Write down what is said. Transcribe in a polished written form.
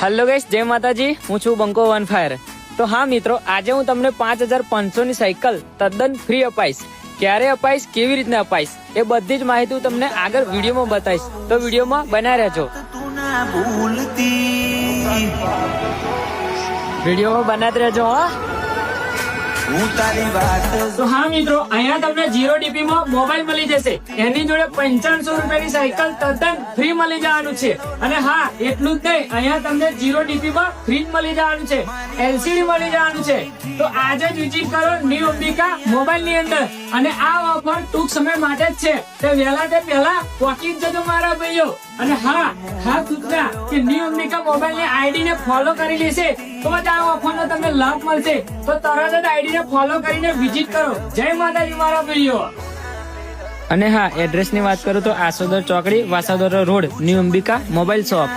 Hello guys, જય માતાજી. હું છું બંકો વન ફાયર. તો હા મિત્રો, આજે હું તમને 5500 ની સાયકલ તદ્દન ફ્રી અપાઈશ. ક્યારે અપાઈશ, કેવી રીતના અપાઈશ, એ બધી જ માહિતી હું તમને આગળ વિડીયોમાં બતાવીશ. તો વિડીયોમાં બન્યા રહેજો. વિડીયોમાં બનાત રહેજો. તો હા મિત્રો, અહીંયા તમને 0 DP માં મોબાઈલ મળી જશે. એની જોડે 5500 રૂપિયાની સાયકલ તદ્દન ફ્રી મળી જવાનું છે. અને હા, એટલું જ નહીં, અહીંયા તમને 0 DP માં ફ્રી મળી જવાનું છે, LCD મળી જવાનું છે. તો આજે જ વિઝિટ કરો ન્યુ અંબિકા મોબાઈલ ની અંદર. અને આ ઓફર ટૂંક સમય માટે જ છે. તે વહેલા તે પહેલા પહોંચી જજો મારા ભાઈઓ. અને હા સૂચના કે ન્યુ અંબિકા મોબાઈલ ની આઈડી ને ફોલો કરી લેશે તો જ આ ઓફર નો તમને લાભ મળશે. તો તરત જ આઈડી ને ફોલો કરીને વિઝિટ કરો. જય માતાજી મારા ભાઈઓ. અને હા, એડ્રેસ ની વાત કરું તો આસોદર ચોકડી, વાસાદોર road, new Ambika mobile shop.